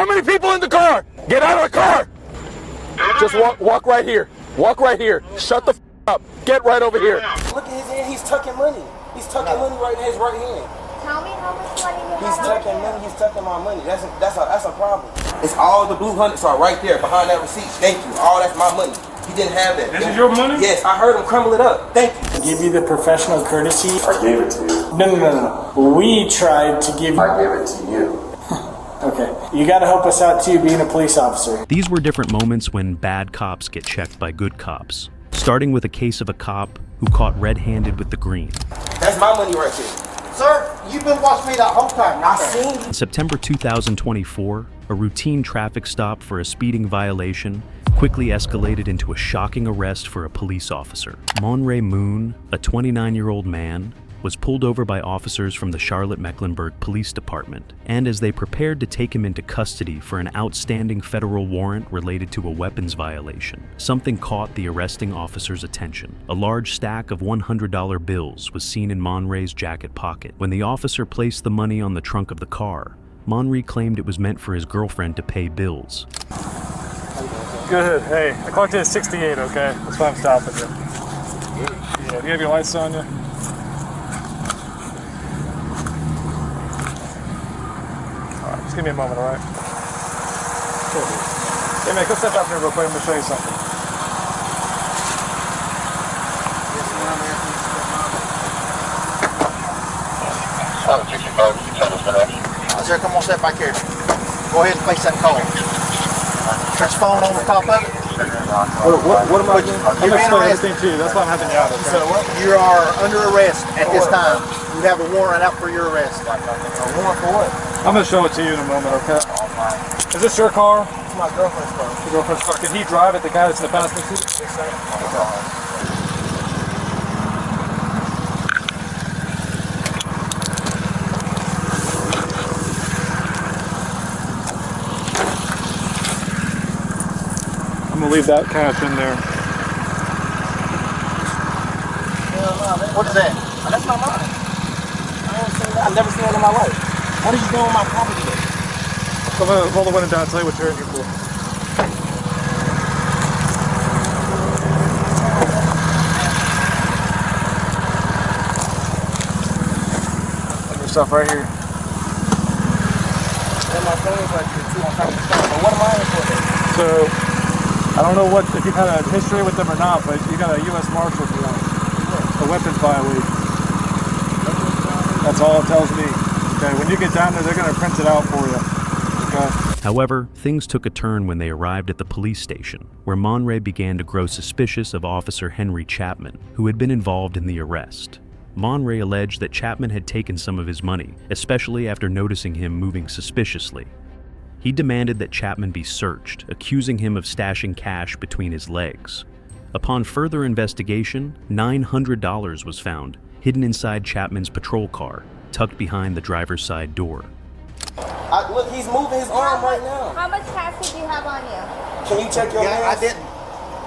How many people in the car? Get out of the car. Just walk right here. Walk right here. Shut the up. Get right over here. Look at his hand. He's tucking money. He's tucking money right in his right hand. Tell me how much money you have. He's tucking money. He's tucking my money. That's a problem. It's all the blue hundreds are right there behind that receipt. Thank you. All that's my money. He didn't have that. This is your money? Yes, I heard him crumble it up. Thank you. Give you the professional courtesy. I gave it to you. No. We tried to give you. I gave it to you. Okay. You got to help us out too, being a police officer. These were different moments when bad cops get checked by good cops. Starting with a case of a cop who caught red-handed with the green. That's my money right there. Sir, you've been watching me that whole time. I seen you. In September 2024, a routine traffic stop for a speeding violation quickly escalated into a shocking arrest for a police officer. Monray Moon, a 29-year-old man, was pulled over by officers from the Charlotte-Mecklenburg Police Department, and as they prepared to take him into custody for an outstanding federal warrant related to a weapons violation, something caught the arresting officer's attention. A large stack of $100 bills was seen in Monray's jacket pocket. When the officer placed the money on the trunk of the car, Monray claimed it was meant for his girlfriend to pay bills. Good. Hey, I clocked in at 68, okay? That's why I'm stopping you. Yeah, do you have your lights on you? Just give me a moment, all right? Cool. Hey, man, go step out here real quick. I'm going to show you something. Sir, come on, step back here. Go ahead and place that call. Put your phone on the top of it. What am I doing? I'm explaining everything to you. That's why I'm having you out. Okay? So you are under arrest at this time. You have a warrant out for your arrest. A warrant for what? I'm going to show it to you in a moment, okay? Is this your car? It's my girlfriend's car. Your girlfriend's car. Can he drive it, the guy that's in the passenger seat? Yes, sir. Okay. I'm going to leave that cash in there. What is that? That's not mine. I ain't seen that. I've never seen that in my life. What are you doing on my property? I'm going to roll the window down and tell you what you're in here for. Put your stuff right here. And my phone's right here too on top of the car. But what am I in for then? So, I don't know if you've had a history with them or not, but you got a U.S. Marshal warrant. A weapons violation. That's all it tells me. Okay, when you get down there, they're going to print it out for you. Okay. However, things took a turn when they arrived at the police station, where Monray began to grow suspicious of Officer Henry Chapman, who had been involved in the arrest. Monray alleged that Chapman had taken some of his money, especially after noticing him moving suspiciously. He demanded that Chapman be searched, accusing him of stashing cash between his legs. Upon further investigation, $900 was found, hidden inside Chapman's patrol car, tucked behind the driver's side door. Look, he's moving his arm right now. How much cash did you have on you? Can you check your Yeah, I hands? didn't.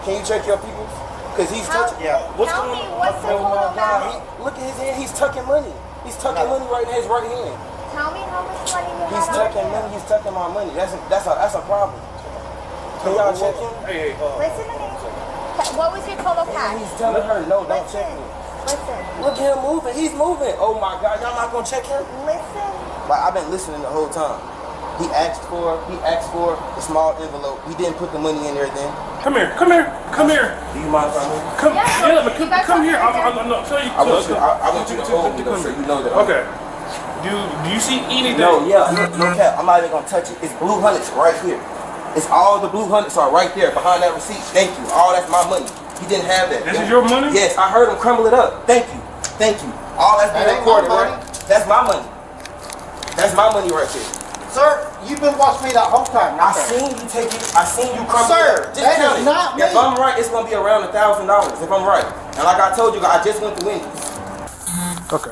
Can you check your people's? Because he's touching. Yeah. Tell me what's the total amount? Look at his hand. He's tucking money. He's tucking money right in his right hand. Tell me how much money you He's have tucking on money. you. He's tucking my money. That's a problem. Can y'all check him? Listen to me. What was your total cash? He's telling her, no, don't check me. Listen. Look at him moving. He's moving. Oh my God, y'all not gonna check him? Listen. Like, I've been listening the whole time. He asked for a small envelope. He didn't put the money in there then. Come here. Do you mind if I move? Come here. I'm not telling you. I want you to hold me though, so you know that. Okay. Do you see anything? No, no cap. I'm not even gonna touch it. It's blue hundreds right here. It's all the blue hundreds are right there behind that receipt. Thank you. All that's my money. He didn't have that. This is your money? Yes, I heard him crumble it up. Thank you. All that's been recorded, right? That's my money. That's my money right there. Sir, you've been watching me that whole time. I seen you take it. I seen you crumble Sir, it up. Just that count is it. not me. If I'm right, it's gonna be around $1,000. If I'm right, and like I told you, I just went to Wendy's. Okay.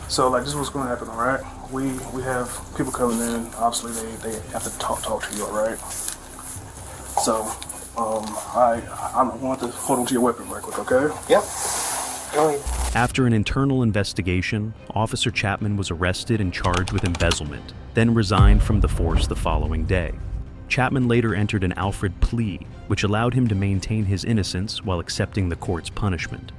So like this is what's going to happen, all right? We have people coming in. Obviously, they have to talk to you, all right? So, I want to hold on to your weapon right quick, okay? Yep. After an internal investigation, Officer Chapman was arrested and charged with embezzlement, then resigned from the force the following day. Chapman later entered an Alfred plea, which allowed him to maintain his innocence while accepting the court's punishment.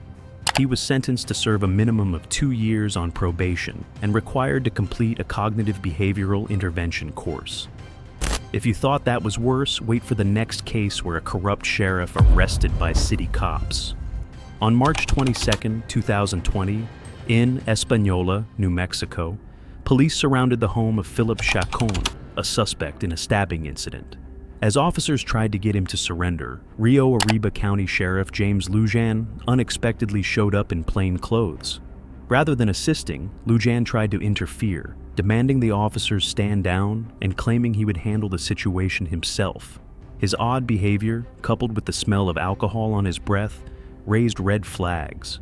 He was sentenced to serve a minimum of 2 years on probation and required to complete a cognitive behavioral intervention course. If you thought that was worse, wait for the next case where a corrupt sheriff arrested by city cops. On March 22, 2020, in Espanola, New Mexico, police surrounded the home of Philip Chacon, a suspect in a stabbing incident. As officers tried to get him to surrender, Rio Arriba County Sheriff James Lujan unexpectedly showed up in plain clothes. Rather than assisting, Lujan tried to interfere, demanding the officers stand down and claiming he would handle the situation himself. His odd behavior, coupled with the smell of alcohol on his breath, raised red flags.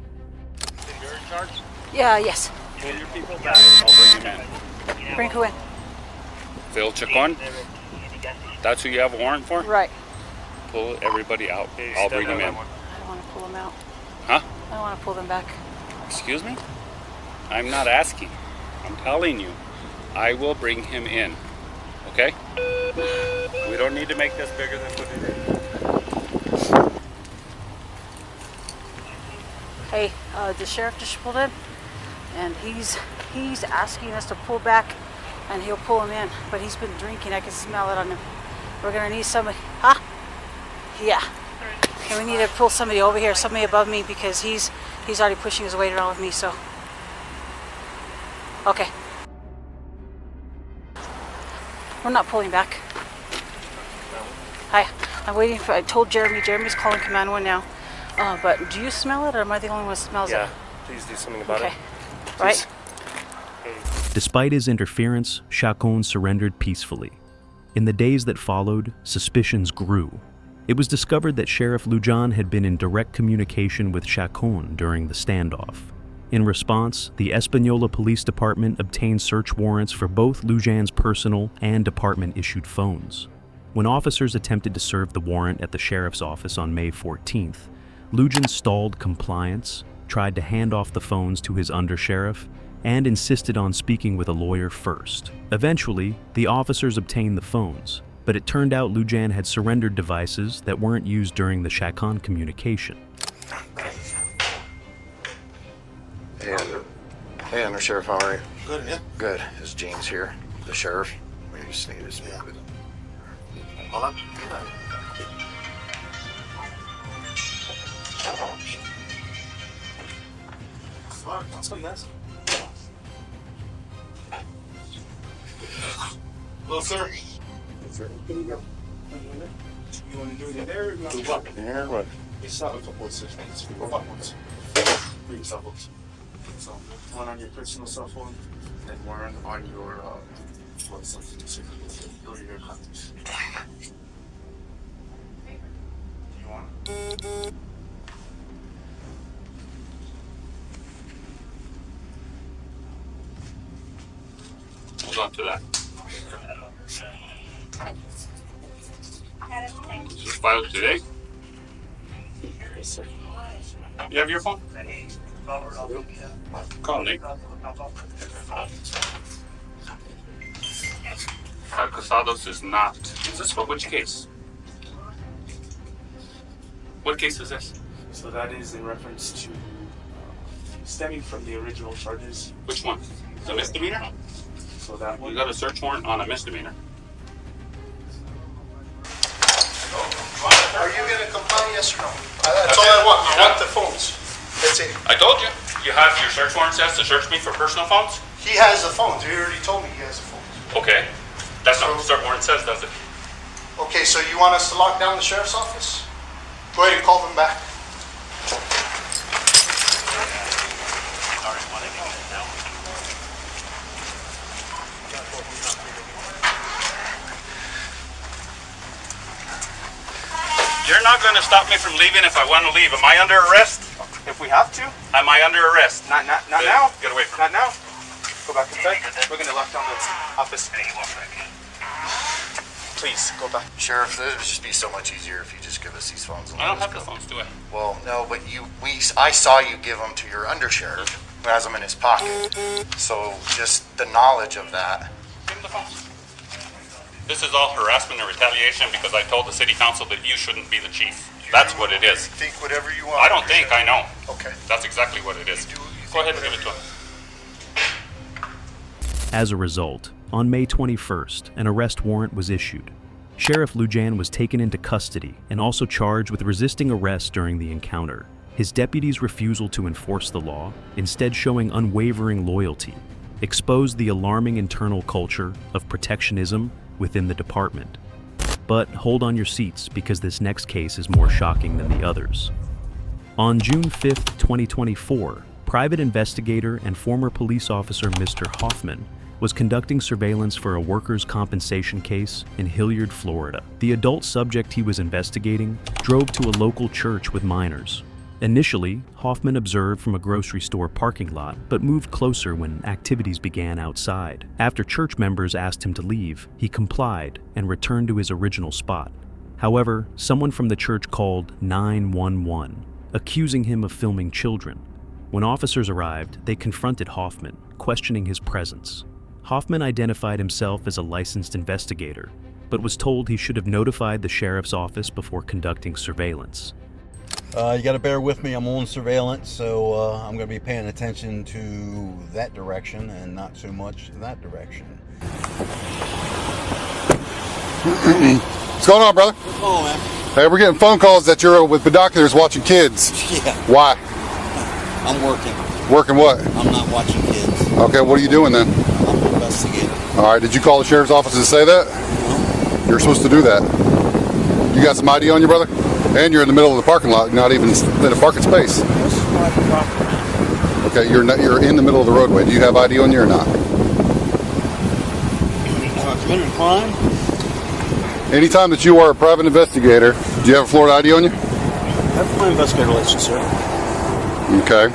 You're in charge? Yes. Pull your people back. I'll bring them in. Bring who in? Phil Chacon? That's who you have a warrant for? Right. Pull everybody out. I'll bring them in. I don't want to pull them out. Huh? I don't want to pull them back. Excuse me? I'm not asking. I'm telling you. I will bring him in. Okay? We don't need to make this bigger than what it is. Hey, the sheriff just pulled in, and he's asking us to pull back, and he'll pull him in. But he's been drinking. I can smell it on him. We're gonna need somebody. Huh? Yeah. Okay, we need to pull somebody over here, somebody above me, because he's already pushing his weight around with me. So. Okay. We're not pulling back. Hi. I'm waiting for. I told Jeremy. Jeremy's calling Command 1 now. But do you smell it, or am I the only one who smells it? Yeah, please do something about it. Okay. Right? Despite his interference, Chacon surrendered peacefully. In the days that followed, suspicions grew. It was discovered that Sheriff Lujan had been in direct communication with Chacon during the standoff. In response, the Espanola Police Department obtained search warrants for both Lujan's personal and department-issued phones. When officers attempted to serve the warrant at the sheriff's office on May 14th, Lujan stalled compliance, tried to hand off the phones to his undersheriff, and insisted on speaking with a lawyer first. Eventually, the officers obtained the phones, but it turned out Lujan had surrendered devices that weren't used during the Chacon communication. Hey, Undersheriff, how are you? Good, yeah. Good. Is James here? The sheriff? We just need to speak with him. Hold on. That's what that's. Well, sir. You want to do it there? Yeah, what? It's not a couple of seconds. Three cell phones. So, one on your personal cell phone, and one on your your contacts. You want it? Hold on to that. This was filed today? You have your phone? Call Nate. Casados is not. Is this for which case? What case is this? So that is in reference to stemming from the original charges. Which one? The misdemeanor? So that one. You got a search warrant on a misdemeanor. Are you going to comply, yes or no? That's all I want. I want the phones. That's it. I told you. You have your search warrant says to search me for personal phones? He has the phones. He already told me he has the phones. Okay. That's not what the search warrant says, does it? Okay, so you want us to lock down the sheriff's office? Go ahead and call them back. You're not going to stop me from leaving if I want to leave. Am I under arrest? If we have to. Am I under arrest? Not now. Get away from me. Not now. Go back inside. We're gonna lock down the office. Please, go back. Sheriff, it would just be so much easier if you just give us these phones. I don't have the phones, do I? Well, no, but I saw you give them to your undersheriff who has them in his pocket. So just the knowledge of that. Give him the phones. This is all harassment and retaliation because I told the city council that you shouldn't be the chief. That's what it is. Think whatever you want. I don't think, I know. Okay. That's exactly what it is. Go ahead and give it to him. As a result, on May 21st, an arrest warrant was issued. Sheriff Lujan was taken into custody and also charged with resisting arrest during the encounter. His deputies' refusal to enforce the law, instead showing unwavering loyalty, exposed the alarming internal culture of protectionism within the department. But hold on your seats because this next case is more shocking than the others. On June 5th, 2024, private investigator and former police officer Mr. Hoffman was conducting surveillance for a workers' compensation case in Hilliard, Florida. The adult subject he was investigating drove to a local church with minors. Initially, Hoffman observed from a grocery store parking lot, but moved closer when activities began outside. After church members asked him to leave, he complied and returned to his original spot. However, someone from the church called 911, accusing him of filming children. When officers arrived, they confronted Hoffman, questioning his presence. Hoffman identified himself as a licensed investigator, but was told he should have notified the sheriff's office before conducting surveillance. You got to bear with me. I'm on surveillance, so I'm going to be paying attention to that direction and not so much that direction. What's going on, brother? What's going on, man? Hey, we're getting phone calls that you're with binoculars watching kids. Yeah. Why? I'm working. Working what? I'm not watching kids. Okay, what are you doing then? I'm an investigator. All right, did you call the sheriff's office to say that? No. You're supposed to do that. You got some ID on you, brother? And you're in the middle of the parking lot, not even in a parking space. This is private property. Okay, you're in the middle of the roadway. Do you have ID on you or not? Committed a crime? Anytime that you are a private investigator, do you have a Florida ID on you? I have my investigator license, sir. Okay.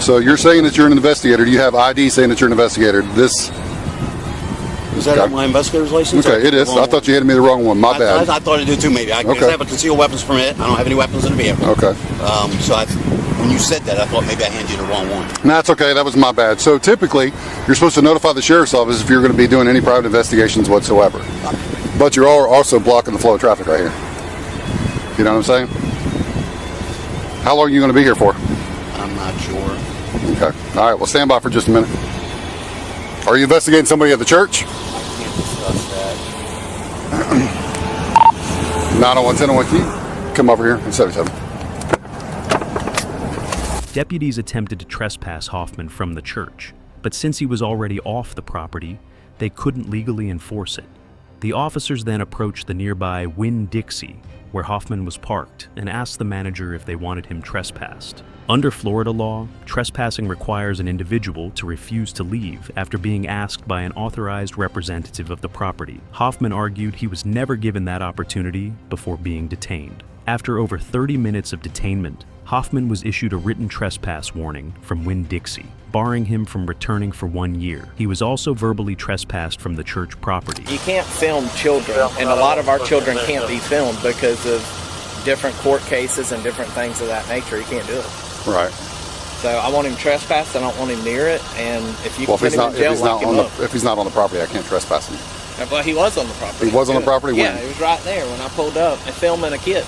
So you're saying that you're an investigator. Do you have ID saying that you're an investigator? Is that my investigator's license? Okay, it is. I thought you handed me the wrong one. My bad. I thought it did too, maybe. I have a concealed weapons permit. I don't have any weapons in the vehicle. Okay. So when you said that, I thought maybe I handed you the wrong one. That's okay. That was my bad. So typically, you're supposed to notify the sheriff's office if you're going to be doing any private investigations whatsoever. But you're also blocking the flow of traffic right here. You know what I'm saying? How long are you going to be here for? I'm not sure. Okay. All right. Well, stand by for just a minute. Are you investigating somebody at the church? I can't discuss that. 901-1001, can you come over here? 77. Deputies attempted to trespass Hoffman from the church, but since he was already off the property, they couldn't legally enforce it. The officers then approached the nearby Winn-Dixie, where Hoffman was parked, and asked the manager if they wanted him trespassed. Under Florida law, trespassing requires an individual to refuse to leave after being asked by an authorized representative of the property. Hoffman argued he was never given that opportunity before being detained. After over 30 minutes of detainment, Hoffman was issued a written trespass warning from Winn-Dixie, barring him from returning for 1 year. He was also verbally trespassed from the church property. You can't film children, and a lot of our children can't be filmed because of different court cases and different things of that nature. You can't do it. Right. So I want him trespassed. I don't want him near it. And if you Well, can put him in jail, lock him up. if he's not on the property, I can't trespass him. Well, he was on the property. He was on the property? Yeah, When? he was right there when I pulled up and filming a kid.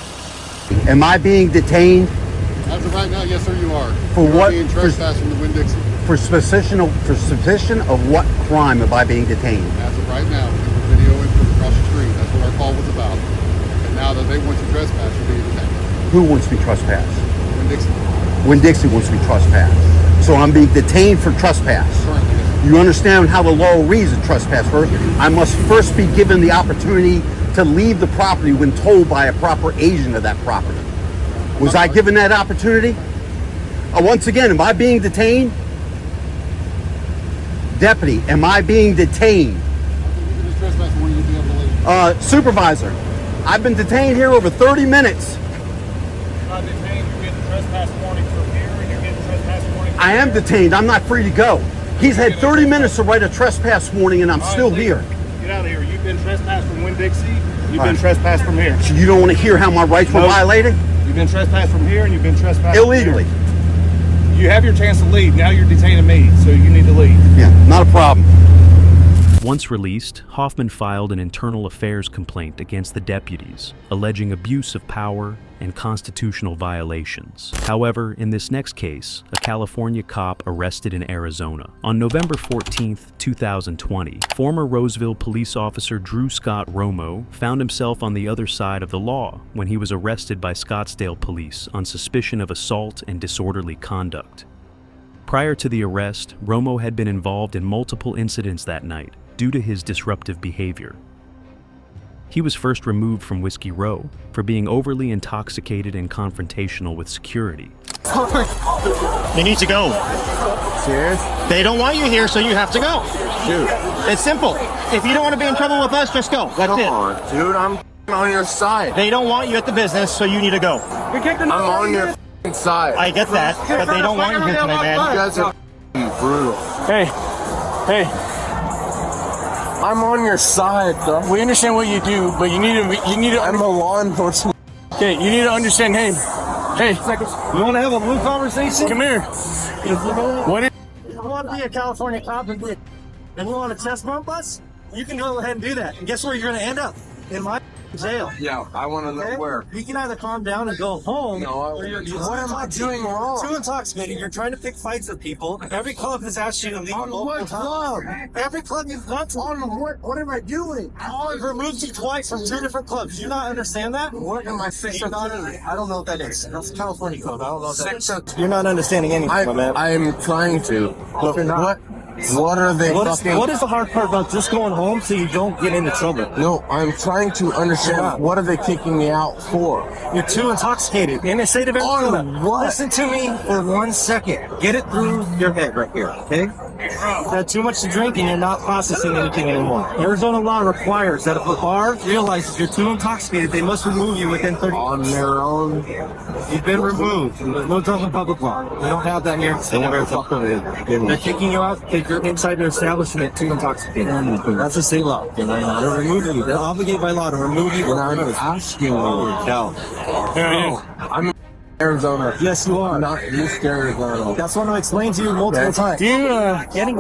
Am I being detained? As of right now, yes, sir, you are. For You're what? being trespassed from the Winn-Dixie. For suspicion of what crime am I being detained? As of right now, we were videoing from across the street. That's what our call was about. And now that they want you trespassed, you're being detained. Who wants me trespassed? Winn-Dixie. Winn-Dixie wants me trespassed. So I'm being detained for trespass. Currently. You understand how the law reads a trespass first? I must first be given the opportunity to leave the property when told by a proper agent of that property. Was I given that opportunity? Once again, am I being detained? Deputy, am I being detained? Supervisor, I've been detained here over 30 minutes. Not detained, you're getting trespass warning from here, and you're getting trespass warning from I am here. detained. I'm not free to go. He's had 30 minutes to write a trespass warning, and I'm still here. Get out of here. You've been trespassed from Winn-Dixie. You've been trespassed from here. So you don't want to hear how my rights were violated? You've been trespassed from here, and you've been trespassed illegally. From here. You have your chance to leave. Now you're detaining me, so you need to leave. Yeah, not a problem. Once released, Hoffman filed an internal affairs complaint against the deputies, alleging abuse of power and constitutional violations. However, in this next case, a California cop arrested in Arizona. On November 14, 2020, former Roseville police officer Drew Scott Romo found himself on the other side of the law when he was arrested by Scottsdale police on suspicion of assault and disorderly conduct. Prior to the arrest, Romo had been involved in multiple incidents that night due to his disruptive behavior. He was first removed from Whiskey Row for being overly intoxicated and confrontational with security. You need to go. Serious? They don't want you here, so you have to go. Dude. It's simple. If you don't want to be in trouble with us, just go. That's it. Come on, dude. I'm on your side. They don't want you at the business, so you need to go. I'm on your side. I get that, but they don't want you here tonight, man. You guys are brutal. Hey. I'm on your side, though. We understand what you do, but you need to. I'm a law enforcement. Okay, you need to understand. Hey, you want to have a blue conversation? Come here. What is? You want to be a California cop and you want to chest bump us? You can go ahead and do that. And guess where you're going to end up? In my jail. Yeah, I want to know where. You can either calm down and go home. No, what am I doing wrong? Too intoxicated. You're trying to pick fights with people. Every club has asked you to leave. On what club? Every club you've gone to. On what am I doing? I've removed you twice from 2 different clubs. Do you not understand that? What am I saying? I don't know what that is. That's a California code. I don't know what that is. You're not understanding anything, my man. I'm trying to. But what are they what is the hard part about just going home so you don't get into trouble? No, I'm trying to understand what are they kicking me out for? You're too intoxicated. In the state of Arizona. What? Listen to me for 1 second. Get it through your head right here, okay? You've had too much to drink and you're not processing anything anymore. Arizona law requires that if a bar realizes you're too intoxicated, they must remove you within 30 on their own. You've been removed. There's no drunk in public law. We don't have that here. They're kicking you out because you're inside their establishment too intoxicated. That's a state law. They're removing you. They're obligated by law to remove you. I'm asking you. No. I'm in Arizona. Yes, you are. Not East Arizona. That's what I explained to you multiple times. Getting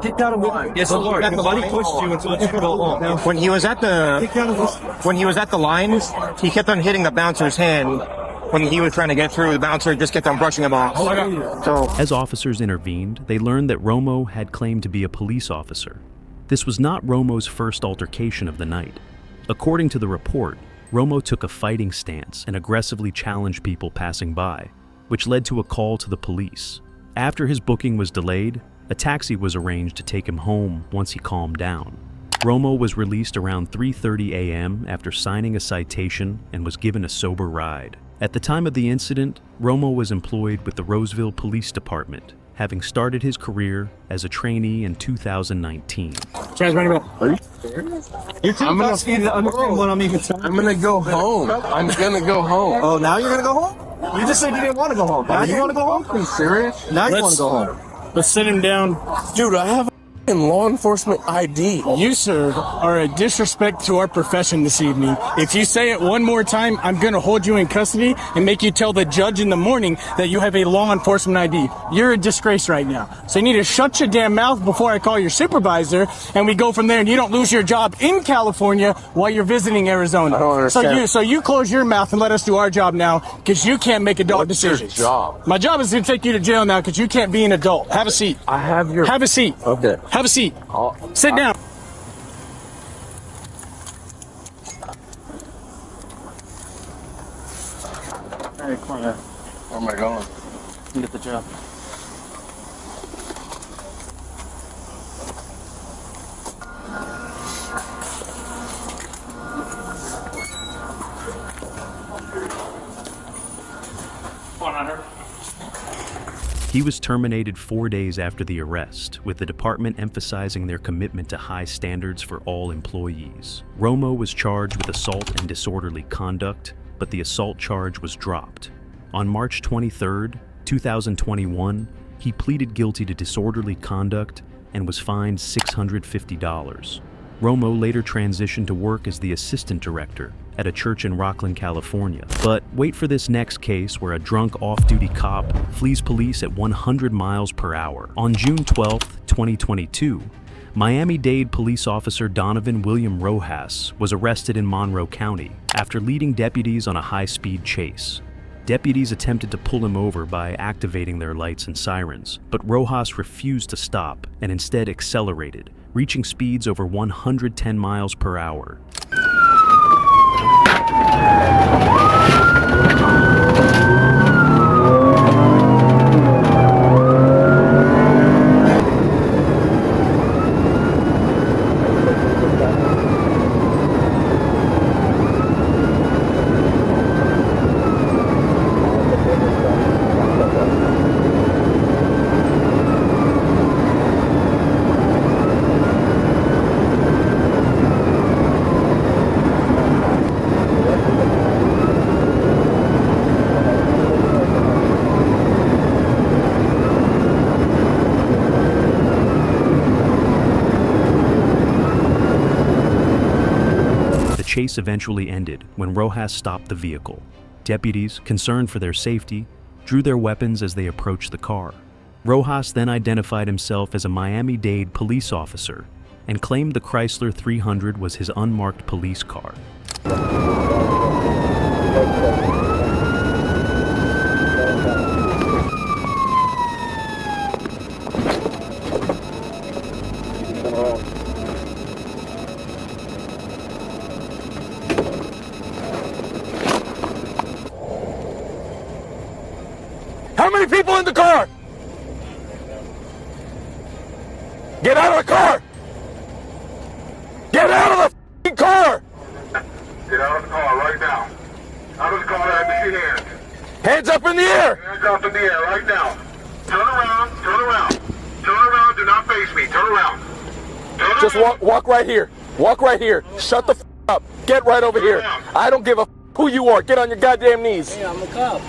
kicked out of the yes, Lord. The buddy pushed you until you could go home. When he was at the line, he kept on hitting the bouncer's hand. When he was trying to get through, the bouncer just kept on brushing him off. As officers intervened, they learned that Romo had claimed to be a police officer. This was not Romo's first altercation of the night. According to the report, Romo took a fighting stance and aggressively challenged people passing by, which led to a call to the police. After his booking was delayed, a taxi was arranged to take him home once he calmed down. Romo was released around 3:30 a.m. after signing a citation and was given a sober ride. At the time of the incident, Romo was employed with the Roseville Police Department, having started his career as a trainee in 2019. I'm gonna go home. I'm gonna go home. Oh, now you're gonna go home? You just said you didn't want to go home. Now you want to go home? Are you serious? Now you want to go home. Let's sit him down. Dude, I have a law enforcement ID. You, sir, are a disrespect to our profession this evening. If you say it one more time, I'm going to hold you in custody and make you tell the judge in the morning that you have a law enforcement ID. You're a disgrace right now. So you need to shut your damn mouth before I call your supervisor, and we go from there, and you don't lose your job in California while you're visiting Arizona. I don't understand. So you close your mouth and let us do our job now, because you can't make adult decisions. Your job? My job is to take you to jail now, because you can't be an adult. Have a seat. Have a seat. Okay. Have a seat. Sit down. Hey, come on, man. Where am I going? You get the job. Come on, Hunter. He was terminated 4 days after the arrest, with the department emphasizing their commitment to high standards for all employees. Romo was charged with assault and disorderly conduct, but the assault charge was dropped. On March 23, 2021, he pleaded guilty to disorderly conduct and was fined $650. Romo later transitioned to work as the assistant director at a church in Rocklin, California. But wait for this next case where a drunk off-duty cop flees police at 100 miles per hour. On June 12, 2022, Miami-Dade police officer Donovan William Rojas was arrested in Monroe County after leading deputies on a high-speed chase. Deputies attempted to pull him over by activating their lights and sirens, but Rojas refused to stop and instead accelerated, reaching speeds over 110 miles per hour. The chase eventually ended when Rojas stopped the vehicle. Deputies, concerned for their safety, drew their weapons as they approached the car. Rojas then identified himself as a Miami-Dade police officer and claimed the Chrysler 300 was his unmarked police car. How many people in the car? Get out of the car! Get out of the f***ing car! Get out of the car right now. Out of the car, let me see hands. Hands up in the air! Hands up in the air right now. Turn around, turn around. Turn around, do not face me. Turn around. Just walk right here. Walk right here. Shut the f*** up. Get right over here. I don't give a f*** who you are. Get on your goddamn knees. Hey, I'm a cop.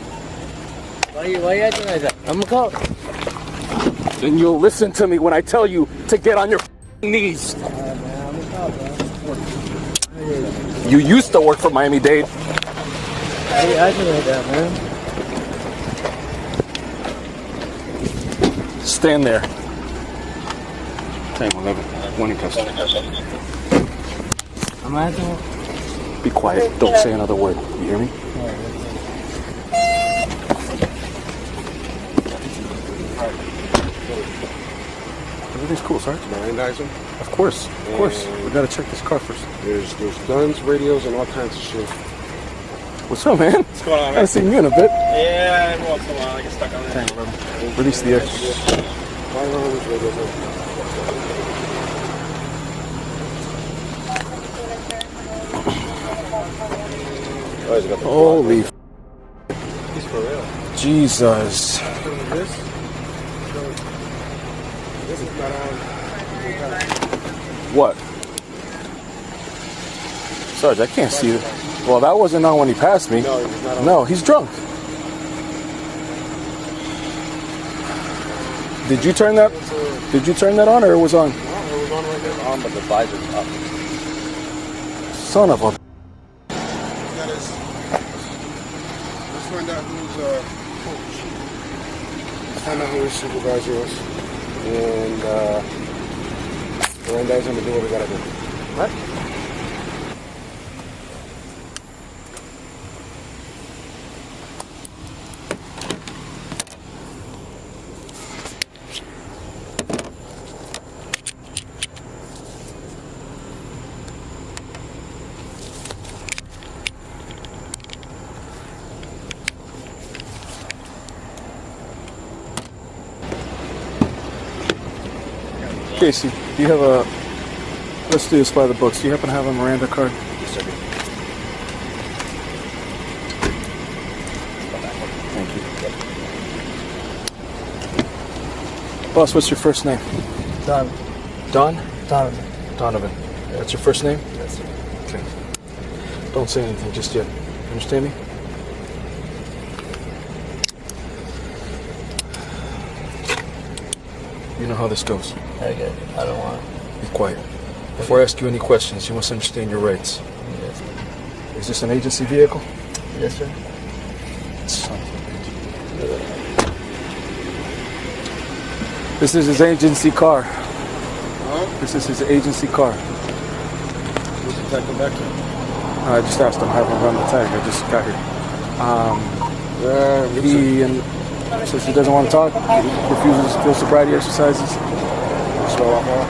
Why you acting like that? I'm a cop. And you'll listen to me when I tell you to get on your knees. Man, I'm a cop, bro. You used to work for Miami-Dade. Why you acting like that, man? Stand there. 10, 11, 1 in custody. I'm acting. Be quiet. Don't say another word. You hear me? Everything's cool, Sarge. Meltdowns? Of course. Of course. We gotta check this car first. There's guns, radios, and all kinds of shit. What's up, man? What's going on, man? I haven't seen you in a bit. Yeah, every once in a while I get stuck on that. 10, 11. Release the air. Firearms, radios. Holy f***. He's for real. Jesus. This is not on. What? Sarge, I can't see it. Well, that wasn't on when he passed me. No, he's not on. No, he's drunk. Did you turn that? Did you turn that on, or it was on? No, it was on right there. On, but the visor's up. Son of a. That is. Let's find out who's let's find out who his supervisor is. And Miranda's gonna do what we gotta do. What? Casey, do you have a... Let's do this by the books. Do you happen to have a Miranda card? Yes, sir. Thank you. Boss, what's your first name? Don. Don? Donovan. Donovan. That's your first name? Yes, sir. Okay. Don't say anything just yet. Understand me? You know how this goes. Okay, I don't want it. Be quiet. Before I ask you any questions, you must understand your rights. Yes. Is this an agency vehicle? Yes, sir. This is his agency car. Huh? This is his agency car. What's the tag come back to? I just asked him, have him run the tag. I just got here. Since he doesn't want to talk, he refuses field sobriety exercises. Slow off all?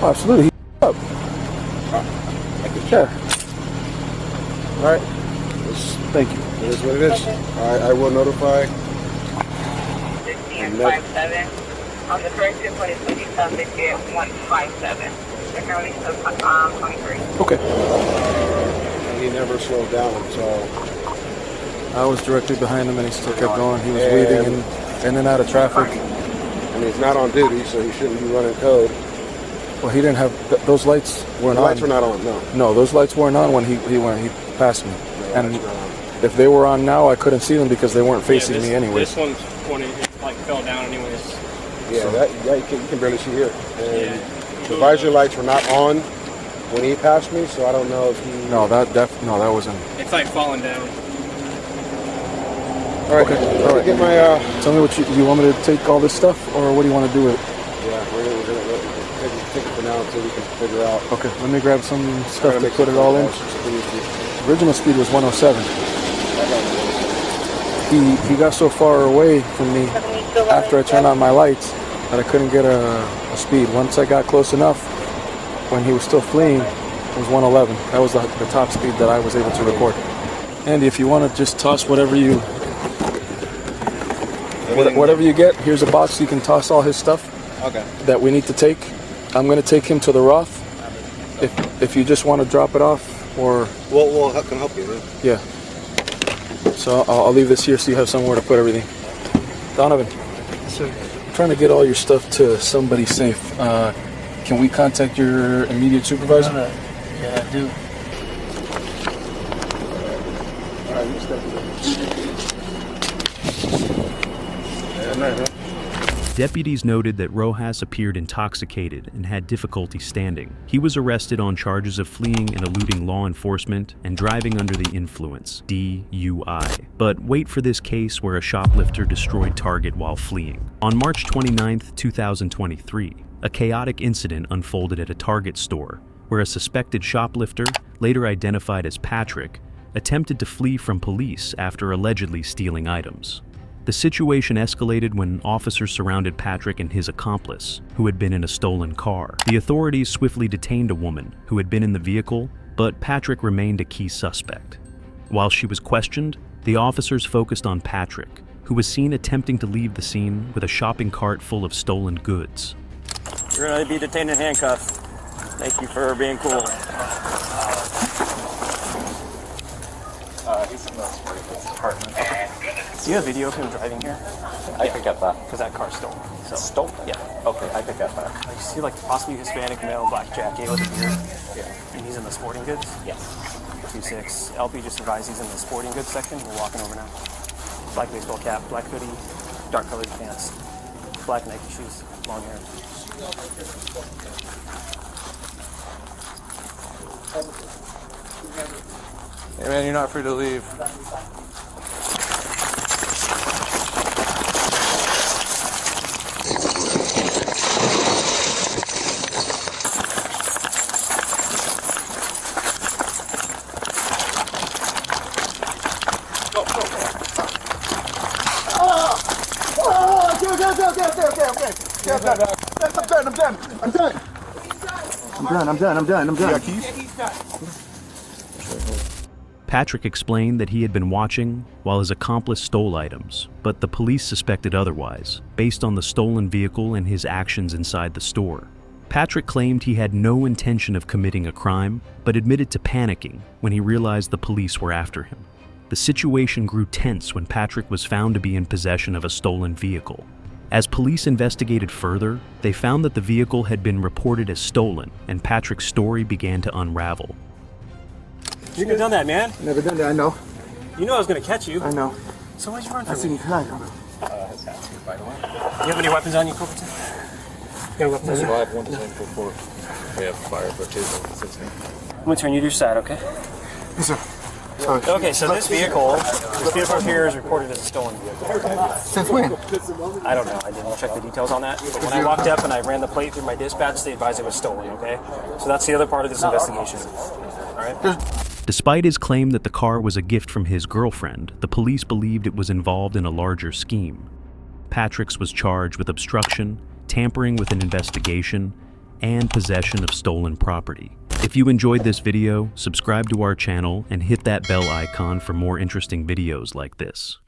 Oh, absolutely. He up. Yeah. All right. Thank you. It is what it is. I will notify. 1557. On the first two point, it's 157. They're currently still 23. Okay. He never slowed down, so. I was directly behind him and he still kept going. He was weaving in and out of traffic. And he's not on duty, so he shouldn't be running code. Well, he didn't have those lights weren't on. The lights were not on. No. No, those lights weren't on when he passed me. No, and if they were on now, I couldn't see them because they weren't facing me anyway. This one's when it like fell down anyways. Yeah, you can barely see here. And the visor lights were not on when he passed me, so I don't know if he. No, that wasn't. It's like falling down. All right. Okay. All right. Get my. Tell me what you want me to take all this stuff, or what do you want to do with it? Yeah, we're gonna take it for now until we can figure out. Okay. Let me grab some stuff to put it all in. Original speed was 107. He got so far away from me after I turned on my lights that I couldn't get a speed. Once I got close enough, when he was still fleeing, it was 111. That was the top speed that I was able to record. Andy, if you want to just toss whatever you get, here's a box you can toss all his stuff. Okay. That we need to take. I'm going to take him to the Roth. If you just want to drop it off, or we'll come help you. Man. Yeah. So I'll leave this here so you have somewhere to put everything. Donovan. Sir. I'm trying to get all your stuff to somebody safe. Can we contact your immediate supervisor? Yeah, I do. All right, you step Deputies noted that Rojas appeared intoxicated and had difficulty standing. He was arrested on charges of fleeing and eluding law enforcement and driving under the influence, DUI. But wait for this case where a shoplifter destroyed Target while fleeing. On March 29, 2023, a chaotic incident unfolded at a Target store where a suspected shoplifter, later identified as Patrick, attempted to flee from police after allegedly stealing items. The situation escalated when officers surrounded Patrick and his accomplice, who had been in a stolen car. The authorities swiftly detained a woman who had been in the vehicle, but Patrick remained a key suspect. While she was questioned, the officers focused on Patrick, who was seen attempting to leave the scene with a shopping cart full of stolen goods. You're going to be detained in handcuffs. Thank you for being cool. He's in the apartment. Do you have video of him driving here? I could get that. Because that car's stolen. So. Stolen? Yeah. Okay, I could get that. You see, like, possibly Hispanic male, black jacket with a beard? Yeah. And he's in the sporting goods? Yes. 2-6. LP just advised he's in the sporting goods section. We're walking over now. Black baseball cap, black hoodie, dark colored pants, black Nike shoes, long hair. Hey man, you're not free to leave. I'm done. Patrick explained that he had been watching while his accomplice stole items, but the police suspected otherwise, based on the stolen vehicle and his actions inside the store. Patrick claimed he had no intention of committing a crime, but admitted to panicking when he realized the police were after him. The situation grew tense when Patrick was found to be in possession of a stolen vehicle. As police investigated further, they found that the vehicle had been reported as stolen, and Patrick's story began to unravel. You never done that, man. Never done that, I know. You know I was going to catch you. I know. So why'd you run I from seen me? you tonight. His hat, by the way. You have any weapons on you, Copeton? You got a weapon on you? I have one designed for We have fire for Tuesday. I'm gonna turn you to your side, okay? Yes, sir. Okay, so this vehicle here is reported as a stolen vehicle. Since when? I don't know. I didn't check the details on that. But when I walked up and I ran the plate through my dispatch, they advised it was stolen, okay? So that's the other part of this investigation. All right? Despite his claim that the car was a gift from his girlfriend, the police believed it was involved in a larger scheme. Patrick's was charged with obstruction, tampering with an investigation, and possession of stolen property. If you enjoyed this video, subscribe to our channel and hit that bell icon for more interesting videos like this.